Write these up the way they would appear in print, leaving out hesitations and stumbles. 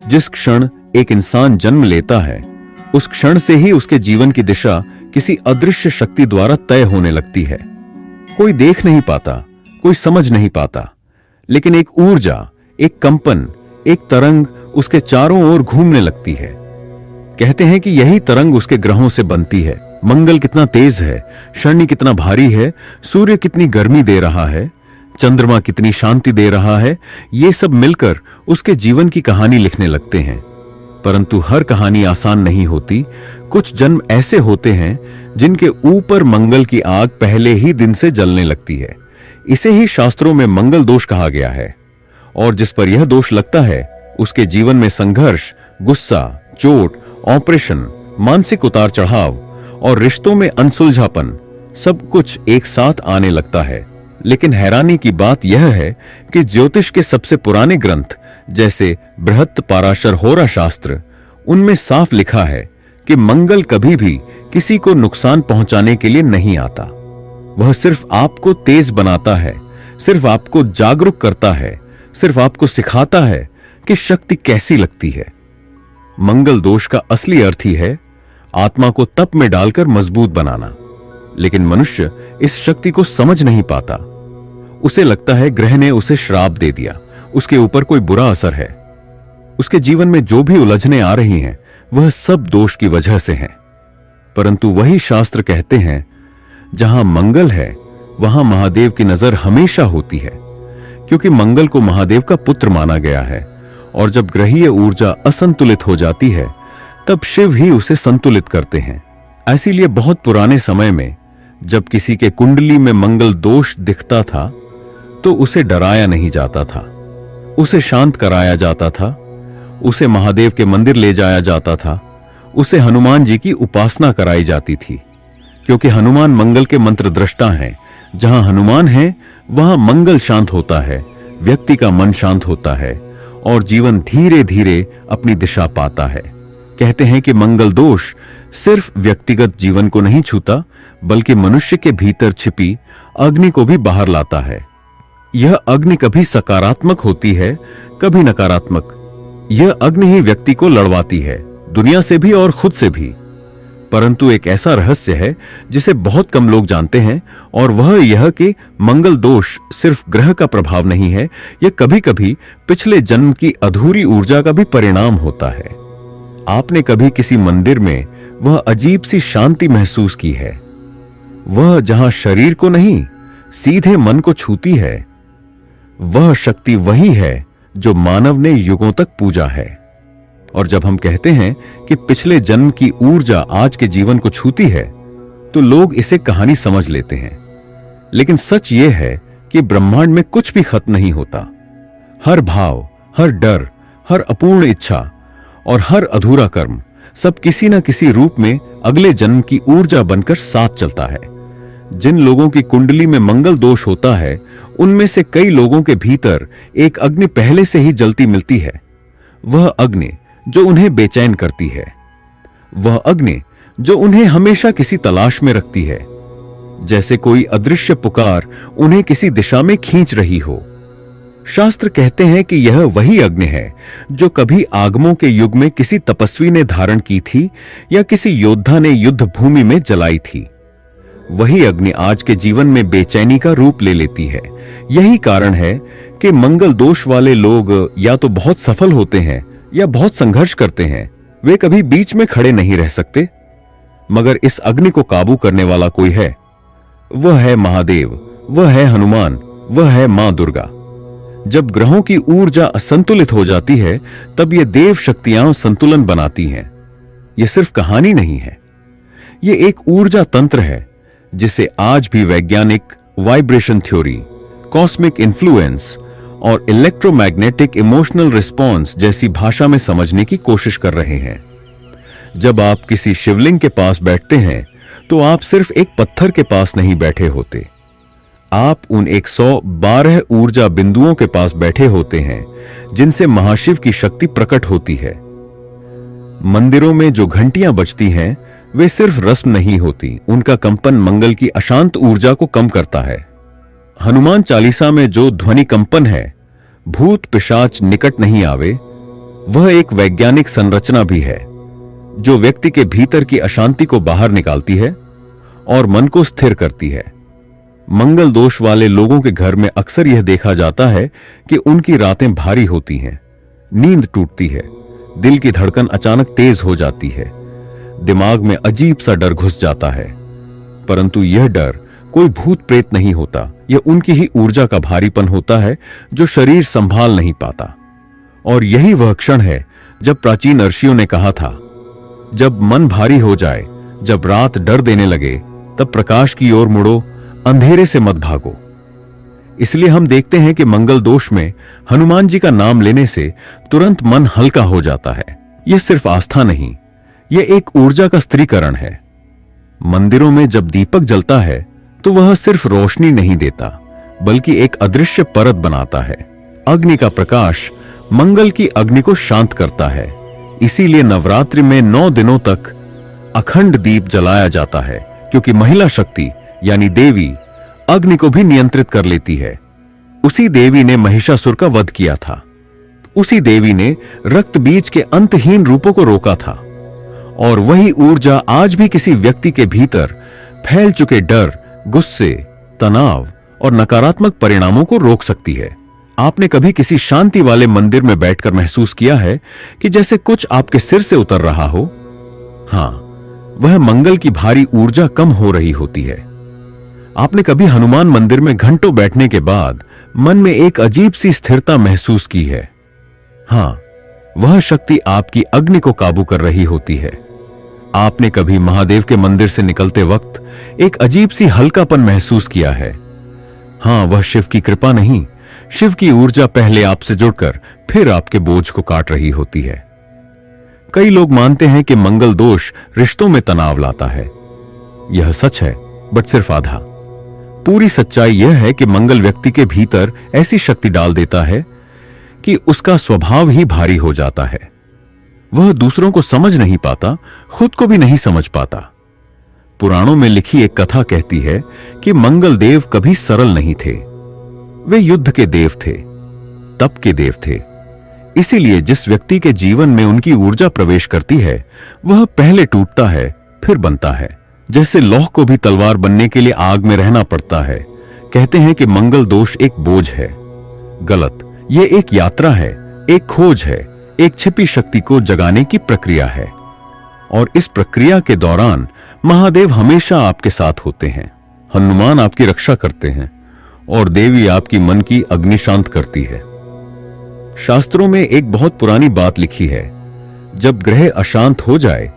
जिस क्षण एक इंसान जन्म लेता है, उस क्षण से ही उसके जीवन की दिशा किसी अदृश्य शक्ति द्वारा तय होने लगती है। कोई देख नहीं पाता, कोई समझ नहीं पाता, लेकिन एक ऊर्जा, एक कंपन, एक तरंग उसके चारों ओर घूमने लगती है। कहते हैं कि यही तरंग उसके ग्रहों से बनती है। मंगल कितना तेज है, शनि कितना भारी है, सूर्य कितनी गर्मी दे रहा है, चंद्रमा कितनी शांति दे रहा है, ये सब मिलकर उसके जीवन की कहानी लिखने लगते हैं। परंतु हर कहानी आसान नहीं होती। कुछ जन्म ऐसे होते हैं जिनके ऊपर मंगल की आग पहले ही दिन से जलने लगती है। इसे ही शास्त्रों में मंगल दोष कहा गया है। और जिस पर यह दोष लगता है, उसके जीवन में संघर्ष, गुस्सा, चोट, ऑपरेशन, मानसिक उतार चढ़ाव और रिश्तों में अनसुलझापन सब कुछ एक साथ आने लगता है। लेकिन हैरानी की बात यह है कि ज्योतिष के सबसे पुराने ग्रंथ जैसे बृहत् पाराशर होरा शास्त्र, उनमें साफ लिखा है कि मंगल कभी भी किसी को नुकसान पहुंचाने के लिए नहीं आता। वह सिर्फ आपको तेज बनाता है, सिर्फ आपको जागरूक करता है, सिर्फ आपको सिखाता है कि शक्ति कैसी लगती है। मंगल दोष का असली अर्थ ही है आत्मा को तप में डालकर मजबूत बनाना। लेकिन मनुष्य इस शक्ति को समझ नहीं पाता। उसे लगता है ग्रह ने उसे श्राप दे दिया, उसके ऊपर कोई बुरा असर है। उसके जीवन में जो भी उलझने आ रही हैं, वह सब दोष की वजह से हैं। परंतु वही शास्त्र कहते हैं, जहां मंगल है वहां महादेव की नजर हमेशा होती है, क्योंकि मंगल को महादेव का पुत्र माना गया है। और जब ग्रहीय ऊर्जा असंतुलित हो जाती है, तब शिव ही उसे संतुलित करते हैं। इसीलिए बहुत पुराने समय में जब किसी के कुंडली में मंगल दोष दिखता था, तो उसे डराया नहीं जाता था, उसे शांत कराया जाता था, उसे महादेव के मंदिर ले जाया जाता था, उसे हनुमान जी की उपासना कराई जाती थी। क्योंकि हनुमान मंगल के मंत्र दृष्टा हैं। जहां हनुमान है वहां मंगल शांत होता है, व्यक्ति का मन शांत होता है और जीवन धीरे धीरे अपनी दिशा पाता है। कहते हैं कि मंगल दोष सिर्फ व्यक्तिगत जीवन को नहीं छूता, बल्कि मनुष्य के भीतर छिपी अग्नि को भी बाहर लाता है। यह अग्नि कभी सकारात्मक होती है, कभी नकारात्मक। यह अग्नि ही व्यक्ति को लड़वाती है, दुनिया से भी और खुद से भी। परंतु एक ऐसा रहस्य है जिसे बहुत कम लोग जानते हैं, और वह यह कि मंगल दोष सिर्फ ग्रह का प्रभाव नहीं है, यह कभी कभी पिछले जन्म की अधूरी ऊर्जा का भी परिणाम होता है। आपने कभी किसी मंदिर में वह अजीब सी शांति महसूस की है, वह जहां शरीर को नहीं सीधे मन को छूती है। वह शक्ति वही है जो मानव ने युगों तक पूजा है। और जब हम कहते हैं कि पिछले जन्म की ऊर्जा आज के जीवन को छूती है, तो लोग इसे कहानी समझ लेते हैं। लेकिन सच यह है कि ब्रह्मांड में कुछ भी खत्म नहीं होता। हर भाव, हर डर, हर अपूर्ण इच्छा और हर अधूरा कर्म सब किसी न किसी रूप में अगले जन्म की ऊर्जा बनकर साथ चलता है। जिन लोगों की कुंडली में मंगल दोष होता है, उनमें से कई लोगों के भीतर एक अग्नि पहले से ही जलती मिलती है। वह अग्नि जो उन्हें बेचैन करती है, वह अग्नि जो उन्हें हमेशा किसी तलाश में रखती है, जैसे कोई अदृश्य पुकार उन्हें किसी दिशा में खींच रही हो। शास्त्र कहते हैं कि यह वही अग्नि है जो कभी आगमों के युग में किसी तपस्वी ने धारण की थी या किसी योद्धा ने युद्ध भूमि में जलाई थी। वही अग्नि आज के जीवन में बेचैनी का रूप ले लेती है। यही कारण है कि मंगल दोष वाले लोग या तो बहुत सफल होते हैं या बहुत संघर्ष करते हैं। वे कभी बीच में खड़े नहीं रह सकते। मगर इस अग्नि को काबू करने वाला कोई है। वह है महादेव, वह है हनुमान, वह है मां दुर्गा। जब ग्रहों की ऊर्जा असंतुलित हो जाती है, तब ये देव शक्तियां संतुलन बनाती हैं। यह सिर्फ कहानी नहीं है, यह एक ऊर्जा तंत्र है जिसे आज भी वैज्ञानिक वाइब्रेशन थ्योरी, कॉस्मिक इन्फ्लुएंस और इलेक्ट्रोमैग्नेटिक इमोशनल रिस्पॉन्स जैसी भाषा में समझने की कोशिश कर रहे हैं। जब आप किसी शिवलिंग के पास बैठते हैं, तो आप सिर्फ एक पत्थर के पास नहीं बैठे होते, आप उन 112 ऊर्जा बिंदुओं के पास बैठे होते हैं जिनसे महाशिव की शक्ति प्रकट होती है। मंदिरों में जो घंटियां बजती हैं, वे सिर्फ रस्म नहीं होती, उनका कंपन मंगल की अशांत ऊर्जा को कम करता है। हनुमान चालीसा में जो ध्वनि कंपन है, भूत पिशाच निकट नहीं आवे, वह एक वैज्ञानिक संरचना भी है जो व्यक्ति के भीतर की अशांति को बाहर निकालती है और मन को स्थिर करती है। मंगल दोष वाले लोगों के घर में अक्सर यह देखा जाता है कि उनकी रातें भारी होती हैं, नींद टूटती है, दिल की धड़कन अचानक तेज हो जाती है, दिमाग में अजीब सा डर घुस जाता है। परंतु यह डर कोई भूत प्रेत नहीं होता, यह उनकी ही ऊर्जा का भारीपन होता है जो शरीर संभाल नहीं पाता। और यही वह क्षण है जब प्राचीन ऋषियों ने कहा था, जब मन भारी हो जाए, जब रात डर देने लगे, तब प्रकाश की ओर मुड़ो, अंधेरे से मत भागो। इसलिए हम देखते हैं कि मंगल दोष में हनुमान जी का नाम लेने से तुरंत मन हल्का हो जाता है। यह सिर्फ आस्था नहीं, यह एक ऊर्जा का स्त्रीकरण है। मंदिरों में जब दीपक जलता है तो वह सिर्फ रोशनी नहीं देता, बल्कि एक अदृश्य परत बनाता है। अग्नि का प्रकाश मंगल की अग्नि को शांत करता है। इसीलिए नवरात्रि में 9 दिनों तक अखंड दीप जलाया जाता है, क्योंकि महिला शक्ति यानी देवी अग्नि को भी नियंत्रित कर लेती है। उसी देवी ने महिषासुर का वध किया था। उसी देवी ने रक्त बीज के अंतहीन रूपों को रोका था। और वही ऊर्जा आज भी किसी व्यक्ति के भीतर फैल चुके डर, गुस्से, तनाव और नकारात्मक परिणामों को रोक सकती है। आपने कभी किसी शांति वाले मंदिर में बैठकर महसूस किया है कि जैसे कुछ आपके सिर से उतर रहा हो? हां, वह मंगल की भारी ऊर्जा कम हो रही होती है। आपने कभी हनुमान मंदिर में घंटों बैठने के बाद मन में एक अजीब सी स्थिरता महसूस की है? हां, वह शक्ति आपकी अग्नि को काबू कर रही होती है। आपने कभी महादेव के मंदिर से निकलते वक्त एक अजीब सी हल्कापन महसूस किया है? हां, वह शिव की कृपा नहीं, शिव की ऊर्जा पहले आपसे जुड़कर फिर आपके बोझ को काट रही होती है। कई लोग मानते हैं कि मंगल दोष रिश्तों में तनाव लाता है। यह सच है, बट सिर्फ आधा। पूरी सच्चाई यह है कि मंगल व्यक्ति के भीतर ऐसी शक्ति डाल देता है कि उसका स्वभाव ही भारी हो जाता है। वह दूसरों को समझ नहीं पाता, खुद को भी नहीं समझ पाता। पुराणों में लिखी एक कथा कहती है कि मंगल देव कभी सरल नहीं थे। वे युद्ध के देव थे, तप के देव थे। इसीलिए जिस व्यक्ति के जीवन में उनकी ऊर्जा प्रवेश करती है, वह पहले टूटता है, फिर बनता है। जैसे लौह को भी तलवार बनने के लिए आग में रहना पड़ता है। कहते हैं कि मंगल दोष एक बोझ है। गलत, यह एक यात्रा है, एक खोज है, एक छिपी शक्ति को जगाने की प्रक्रिया है। और इस प्रक्रिया के दौरान महादेव हमेशा आपके साथ होते हैं। हनुमान आपकी रक्षा करते हैं और देवी आपकी मन की अग्नि शांत करती है। शास्त्रों में एक बहुत पुरानी बात लिखी है, जब ग्रह अशांत हो जाए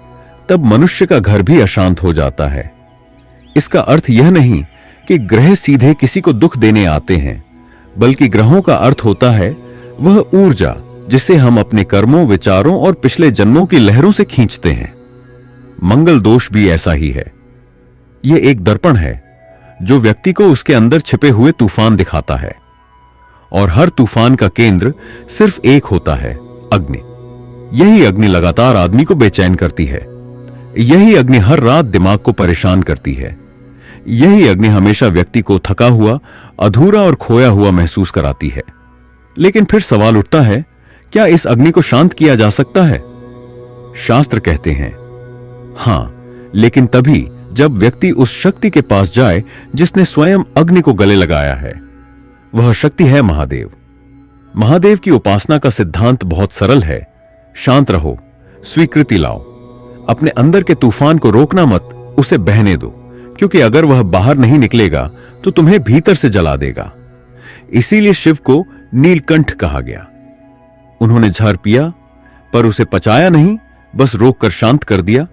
तब मनुष्य का घर भी अशांत हो जाता है। इसका अर्थ यह नहीं कि ग्रह सीधे किसी को दुख देने आते हैं, बल्कि ग्रहों का अर्थ होता है वह ऊर्जा जिसे हम अपने कर्मों, विचारों और पिछले जन्मों की लहरों से खींचते हैं। मंगल दोष भी ऐसा ही है। यह एक दर्पण है जो व्यक्ति को उसके अंदर छिपे हुए तूफान दिखाता है। और हर तूफान का केंद्र सिर्फ एक होता है, अग्नि। यही अग्नि लगातार आदमी को बेचैन करती है। यही अग्नि हर रात दिमाग को परेशान करती है। यही अग्नि हमेशा व्यक्ति को थका हुआ, अधूरा और खोया हुआ महसूस कराती है। लेकिन फिर सवाल उठता है, क्या इस अग्नि को शांत किया जा सकता है? शास्त्र कहते हैं हां, लेकिन तभी जब व्यक्ति उस शक्ति के पास जाए जिसने स्वयं अग्नि को गले लगाया है। वह शक्ति है महादेव। महादेव की उपासना का सिद्धांत बहुत सरल है। शांत रहो, स्वीकृति लाओ। अपने अंदर के तूफान को रोकना मत, उसे बहने दो, क्योंकि अगर वह बाहर नहीं निकलेगा तो तुम्हें भीतर से जला देगा। इसीलिए शिव को नीलकंठ कहा गया। उन्होंने झर पिया पर उसे पचाया नहीं, बस रोककर शांत कर दिया।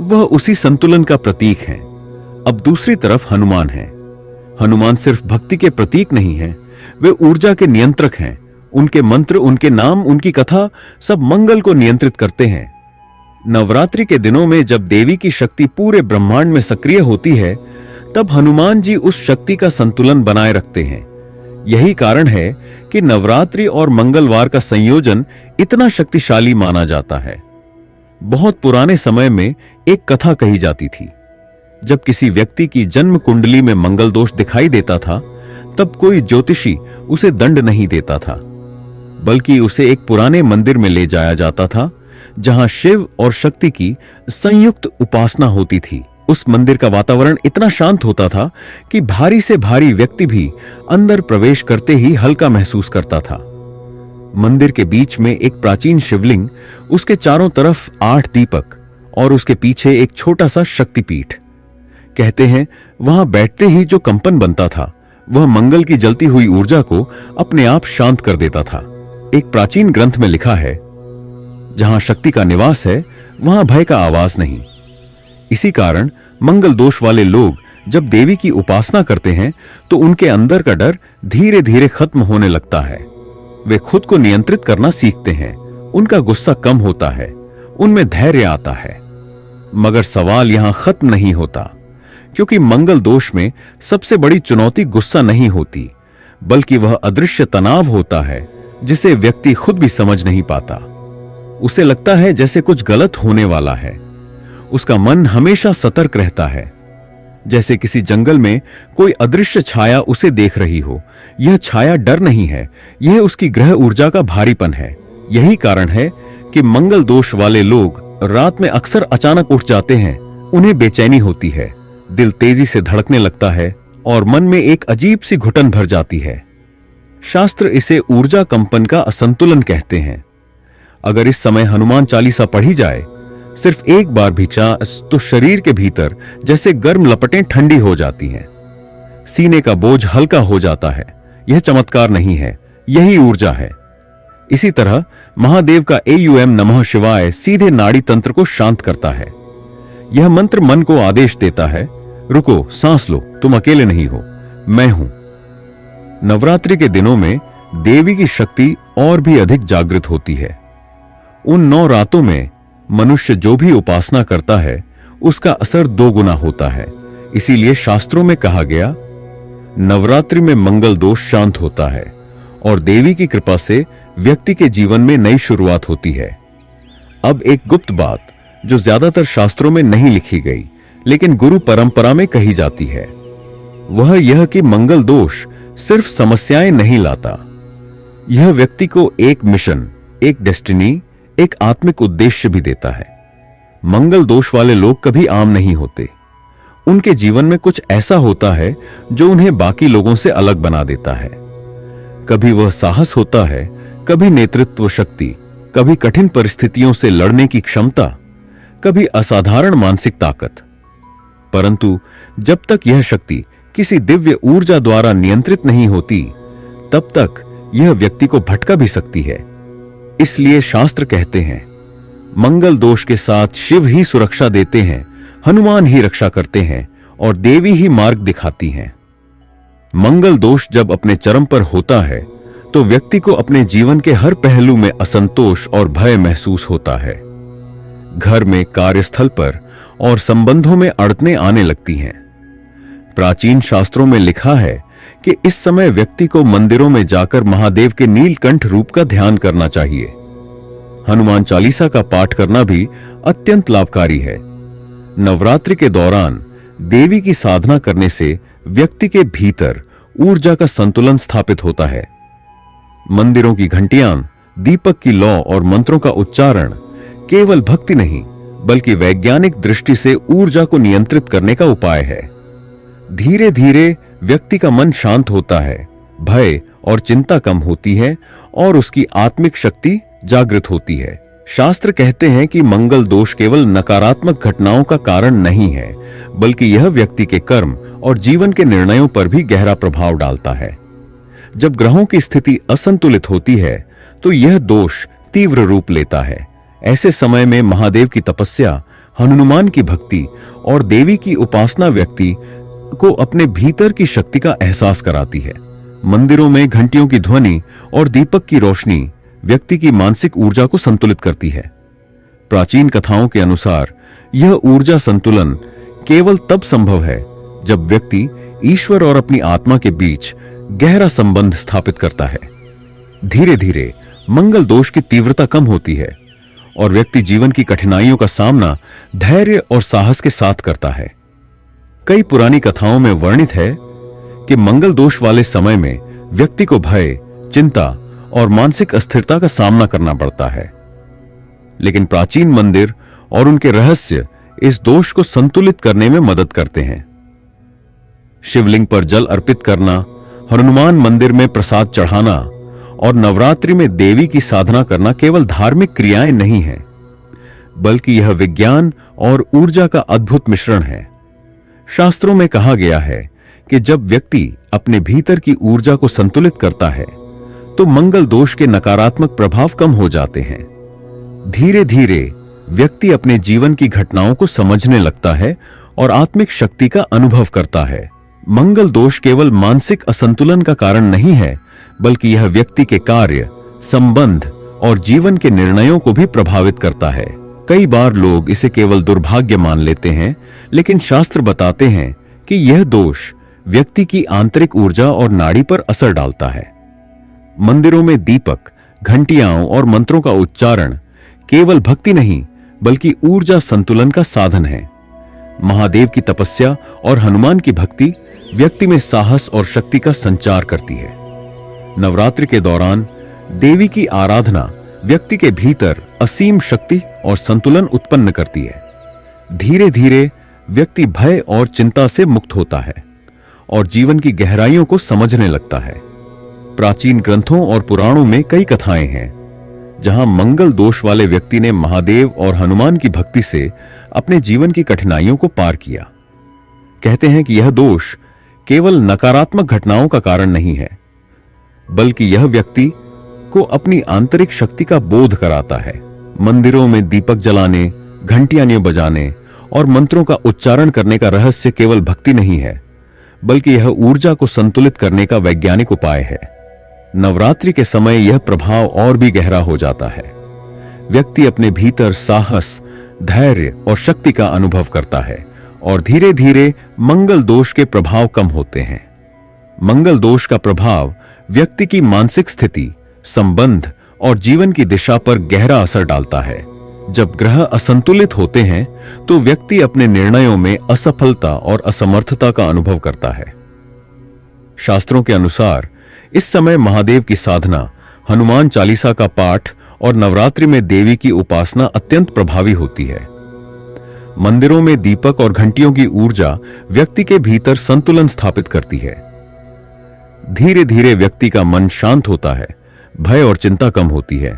वह उसी संतुलन का प्रतीक है। अब दूसरी तरफ हनुमान है। हनुमान सिर्फ भक्ति के प्रतीक नहीं है, वे ऊर्जा के नियंत्रक हैं। उनके मंत्र, उनके नाम, उनकी कथा सब मंगल को नियंत्रित करते हैं। नवरात्रि के दिनों में जब देवी की शक्ति पूरे ब्रह्मांड में सक्रिय होती है, तब हनुमान जी उस शक्ति का संतुलन बनाए रखते हैं। यही कारण है कि नवरात्रि और मंगलवार का संयोजन इतना शक्तिशाली माना जाता है। बहुत पुराने समय में एक कथा कही जाती थी। जब किसी व्यक्ति की जन्म कुंडली में मंगल दोष दिखाई देता था, तब कोई ज्योतिषी उसे दंड नहीं देता था। बल्कि उसे एक पुराने मंदिर में ले जाया जाता था जहां शिव और शक्ति की संयुक्त उपासना होती थी। उस मंदिर का वातावरण इतना शांत होता था कि भारी से भारी व्यक्ति भी अंदर प्रवेश करते ही हल्का महसूस करता था। मंदिर के बीच में एक प्राचीन शिवलिंग, उसके चारों तरफ 8 दीपक और उसके पीछे एक छोटा सा शक्तिपीठ। कहते हैं वहां बैठते ही जो कंपन बनता था वह मंगल की जलती हुई ऊर्जा को अपने आप शांत कर देता था। एक प्राचीन ग्रंथ में लिखा है, जहां शक्ति का निवास है वहां भय का आवाज नहीं। इसी कारण मंगल दोष वाले लोग जब देवी की उपासना करते हैं तो उनके अंदर का डर धीरे धीरे खत्म होने लगता है। वे खुद को नियंत्रित करना सीखते हैं, उनका गुस्सा कम होता है, उनमें धैर्य आता है। मगर सवाल यहां खत्म नहीं होता, क्योंकि मंगल दोष में सबसे बड़ी चुनौती गुस्सा नहीं होती, बल्कि वह अदृश्य तनाव होता है जिसे व्यक्ति खुद भी समझ नहीं पाता। उसे लगता है जैसे कुछ गलत होने वाला है। उसका मन हमेशा सतर्क रहता है, जैसे किसी जंगल में कोई अदृश्य छाया उसे देख रही हो। यह छाया डर नहीं है, यह उसकी ग्रह ऊर्जा का भारीपन है। यही कारण है कि मंगल दोष वाले लोग रात में अक्सर अचानक उठ जाते हैं। उन्हें बेचैनी होती है, दिल तेजी से धड़कने लगता है और मन में एक अजीब सी घुटन भर जाती है। शास्त्र इसे ऊर्जा कंपन का असंतुलन कहते हैं। अगर इस समय हनुमान चालीसा पढ़ी जाए, सिर्फ एक बार भी तो शरीर के भीतर जैसे गर्म लपटें ठंडी हो जाती हैं, सीने का बोझ हल्का हो जाता है। यह चमत्कार नहीं है, यही ऊर्जा है। इसी तरह महादेव का एयूएम नमः शिवाय सीधे नाड़ी तंत्र को शांत करता है। यह मंत्र मन को आदेश देता है, रुको, सांस लो, तुम अकेले नहीं हो, मैं हूं। नवरात्रि के दिनों में देवी की शक्ति और भी अधिक जागृत होती है। उन 9 रातों में मनुष्य जो भी उपासना करता है उसका असर 2 गुना होता है। इसीलिए शास्त्रों में कहा गया, नवरात्रि में मंगल दोष शांत होता है और देवी की कृपा से व्यक्ति के जीवन में नई शुरुआत होती है। अब एक गुप्त बात जो ज्यादातर शास्त्रों में नहीं लिखी गई लेकिन गुरु परंपरा में कही जाती है, वह यह कि मंगल दोष सिर्फ समस्याएं नहीं लाता, यह व्यक्ति को एक मिशन, एक डेस्टिनी, एक आत्मिक उद्देश्य भी देता है। मंगल दोष वाले लोग कभी आम नहीं होते। उनके जीवन में कुछ ऐसा होता है जो उन्हें बाकी लोगों से अलग बना देता है। कभी वह साहस होता है, कभी नेतृत्व शक्ति, कभी कठिन परिस्थितियों से लड़ने की क्षमता, कभी असाधारण मानसिक ताकत। परंतु जब तक यह शक्ति किसी दिव्य ऊर्जा द्वारा नियंत्रित नहीं होती, तब तक यह व्यक्ति को भटका भी सकती है। इसलिए शास्त्र कहते हैं, मंगल दोष के साथ शिव ही सुरक्षा देते हैं, हनुमान ही रक्षा करते हैं और देवी ही मार्ग दिखाती हैं। मंगल दोष जब अपने चरम पर होता है तो व्यक्ति को अपने जीवन के हर पहलू में असंतोष और भय महसूस होता है। घर में, कार्यस्थल पर और संबंधों में अड़चनें आने लगती हैं। प्राचीन शास्त्रों में लिखा है कि इस समय व्यक्ति को मंदिरों में जाकर महादेव के नीलकंठ रूप का ध्यान करना चाहिए। हनुमान चालीसा का पाठ करना भी अत्यंत लाभकारी है। नवरात्रि के दौरान देवी की साधना करने से व्यक्ति के भीतर ऊर्जा का संतुलन स्थापित होता है। मंदिरों की घंटियां, दीपक की लौ और मंत्रों का उच्चारण केवल भक्ति नहीं बल्कि वैज्ञानिक दृष्टि से ऊर्जा को नियंत्रित करने का उपाय है। धीरे धीरे व्यक्ति का मन शांत होता है, भय और चिंता कम होती है और उसकी आत्मिक शक्ति जागृत होती है। शास्त्र कहते हैं कि मंगल दोष केवल नकारात्मक घटनाओं का कारण नहीं है, बल्कि यह व्यक्ति के कर्म और जीवन के निर्णयों पर भी गहरा प्रभाव डालता है। जब ग्रहों की स्थिति असंतुलित होती है तो यह दोष तीव्र रूप लेता है। ऐसे समय में महादेव की तपस्या, हनुमान की भक्ति और देवी की उपासना व्यक्ति को अपने भीतर की शक्ति का एहसास कराती है। मंदिरों में घंटियों की ध्वनि और दीपक की रोशनी व्यक्ति की मानसिक ऊर्जा को संतुलित करती है। प्राचीन कथाओं के अनुसार यह ऊर्जा संतुलन केवल तब संभव है जब व्यक्ति ईश्वर और अपनी आत्मा के बीच गहरा संबंध स्थापित करता है। धीरे धीरे मंगल दोष की तीव्रता कम होती है और व्यक्ति जीवन की कठिनाइयों का सामना धैर्य और साहस के साथ करता है। कई पुरानी कथाओं में वर्णित है कि मंगल दोष वाले समय में व्यक्ति को भय, चिंता और मानसिक अस्थिरता का सामना करना पड़ता है। लेकिन प्राचीन मंदिर और उनके रहस्य इस दोष को संतुलित करने में मदद करते हैं। शिवलिंग पर जल अर्पित करना, हनुमान मंदिर में प्रसाद चढ़ाना और नवरात्रि में देवी की साधना करना केवल धार्मिक क्रियाएं नहीं हैं, बल्कि यह विज्ञान और ऊर्जा का अद्भुत मिश्रण है। शास्त्रों में कहा गया है कि जब व्यक्ति अपने भीतर की ऊर्जा को संतुलित करता है तो मंगल दोष के नकारात्मक प्रभाव कम हो जाते हैं। धीरे धीरे व्यक्ति अपने जीवन की घटनाओं को समझने लगता है और आत्मिक शक्ति का अनुभव करता है। मंगल दोष केवल मानसिक असंतुलन का कारण नहीं है, बल्कि यह व्यक्ति के कार्य, संबंध और जीवन के निर्णयों को भी प्रभावित करता है। कई बार लोग इसे केवल दुर्भाग्य मान लेते हैं, लेकिन शास्त्र बताते हैं कि यह दोष व्यक्ति की आंतरिक ऊर्जा और नाड़ी पर असर डालता है। मंदिरों में दीपक, घंटियां और मंत्रों का उच्चारण केवल भक्ति नहीं, बल्कि ऊर्जा संतुलन का साधन है। महादेव की तपस्या और हनुमान की भक्ति व्यक्ति में साहस और शक्ति का संचार करती है। नवरात्रि के दौरान देवी की आराधना व्यक्ति के भीतर असीम शक्ति और संतुलन उत्पन्न करती है। धीरे धीरे व्यक्ति भय और चिंता से मुक्त होता है और जीवन की गहराइयों को समझने लगता है। प्राचीन ग्रंथों और पुराणों में कई कथाएं हैं जहां मंगल दोष वाले व्यक्ति ने महादेव और हनुमान की भक्ति से अपने जीवन की कठिनाइयों को पार किया। कहते हैं कि यह दोष केवल नकारात्मक घटनाओं का कारण नहीं है, बल्कि यह व्यक्ति को अपनी आंतरिक शक्ति का बोध कराता है। मंदिरों में दीपक जलाने, घंटियां बजाने और मंत्रों का उच्चारण करने का रहस्य केवल भक्ति नहीं है, बल्कि यह ऊर्जा को संतुलित करने का वैज्ञानिक उपाय है। नवरात्रि के समय यह प्रभाव और भी गहरा हो जाता है। व्यक्ति अपने भीतर साहस, धैर्य और शक्ति का अनुभव करता है और धीरे धीरे मंगल दोष के प्रभाव कम होते हैं। मंगल दोष का प्रभाव व्यक्ति की मानसिक स्थिति, संबंध और जीवन की दिशा पर गहरा असर डालता है। जब ग्रह असंतुलित होते हैं तो व्यक्ति अपने निर्णयों में असफलता और असमर्थता का अनुभव करता है। शास्त्रों के अनुसार इस समय महादेव की साधना, हनुमान चालीसा का पाठ और नवरात्रि में देवी की उपासना अत्यंत प्रभावी होती है। मंदिरों में दीपक और घंटियों की ऊर्जा व्यक्ति के भीतर संतुलन स्थापित करती है। धीरे धीरे व्यक्ति का मन शांत होता है, भय और चिंता कम होती है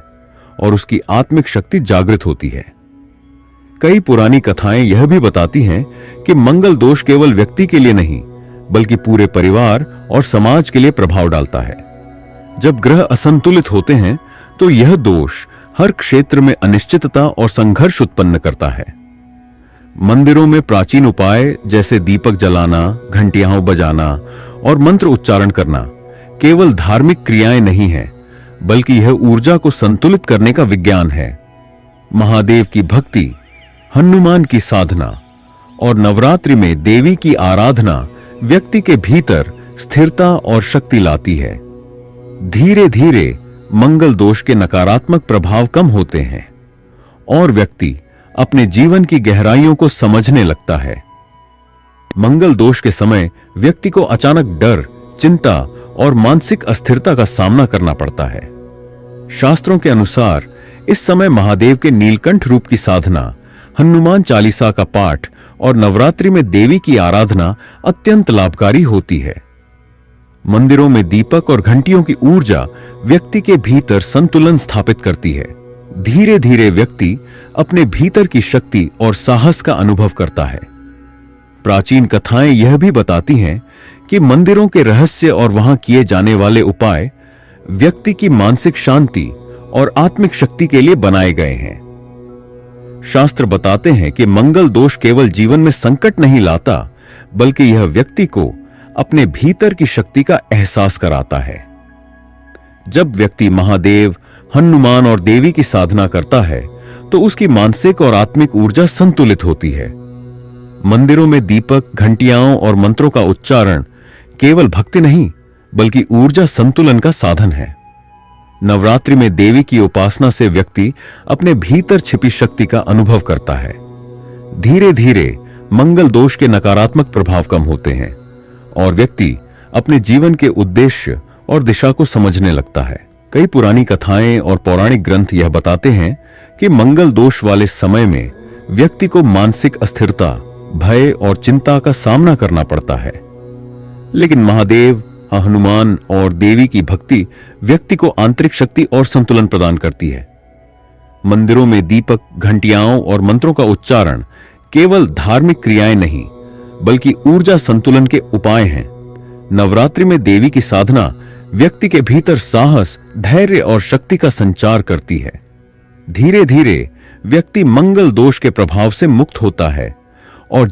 और उसकी आत्मिक शक्ति जागृत होती है। कई पुरानी कथाएं यह भी बताती हैं कि मंगल दोष केवल व्यक्ति के लिए नहीं, बल्कि पूरे परिवार और समाज के लिए प्रभाव डालता है। जब ग्रह असंतुलित होते हैं तो यह दोष हर क्षेत्र में अनिश्चितता और संघर्ष उत्पन्न करता है। मंदिरों में प्राचीन उपाय जैसे दीपक जलाना, घंटियां बजाना और मंत्र उच्चारण करना केवल धार्मिक क्रियाएं नहीं हैं, बल्कि यह ऊर्जा को संतुलित करने का विज्ञान है। महादेव की भक्ति, हनुमान की साधना और नवरात्रि में देवी की आराधना व्यक्ति के भीतर स्थिरता और शक्ति लाती है। धीरे धीरे मंगल दोष के नकारात्मक प्रभाव कम होते हैं और व्यक्ति अपने जीवन की गहराइयों को समझने लगता है। मंगल दोष के समय व्यक्ति को अचानक डर, चिंता और मानसिक अस्थिरता का सामना करना पड़ता है। शास्त्रों के अनुसार इस समय महादेव के नीलकंठ रूप की साधना, हनुमान चालीसा का पाठ और नवरात्रि में देवी की आराधना अत्यंत लाभकारी होती है। मंदिरों में दीपक और घंटियों की ऊर्जा व्यक्ति के भीतर संतुलन स्थापित करती है। धीरे धीरे व्यक्ति अपने भीतर की शक्ति और साहस का अनुभव करता है। प्राचीन कथाएं यह भी बताती हैं कि मंदिरों के रहस्य और वहां किए जाने वाले उपाय व्यक्ति की मानसिक शांति और आत्मिक शक्ति के लिए बनाए गए हैं। शास्त्र बताते हैं कि मंगल दोष केवल जीवन में संकट नहीं लाता, बल्कि यह व्यक्ति को अपने भीतर की शक्ति का एहसास कराता है। जब व्यक्ति महादेव, हनुमान और देवी की साधना करता है तो उसकी मानसिक और आत्मिक ऊर्जा संतुलित होती है। मंदिरों में दीपक, घंटियां और मंत्रों का उच्चारण केवल भक्ति नहीं, बल्कि ऊर्जा संतुलन का साधन है। नवरात्रि में देवी की उपासना से व्यक्ति अपने भीतर छिपी शक्ति का अनुभव करता है। धीरे धीरे मंगल दोष के नकारात्मक प्रभाव कम होते हैं और व्यक्ति अपने जीवन के उद्देश्य और दिशा को समझने लगता है। कई पुरानी कथाएं और पौराणिक ग्रंथ यह बताते हैं कि मंगल दोष वाले समय में व्यक्ति को मानसिक अस्थिरता, भय और चिंता का सामना करना पड़ता है। लेकिन महादेव, हनुमान और देवी की भक्ति व्यक्ति को आंतरिक शक्ति और संतुलन प्रदान करती है। मंदिरों में दीपक, घंटियाओं और मंत्रों का उच्चारण केवल धार्मिक क्रियाएं नहीं, बल्कि ऊर्जा संतुलन के उपाय हैं। नवरात्रि में देवी की साधना व्यक्ति के भीतर साहस, धैर्य और शक्ति का संचार करती है। धीरे धीरे व्यक्ति मंगल दोष के प्रभाव से मुक्त होता है और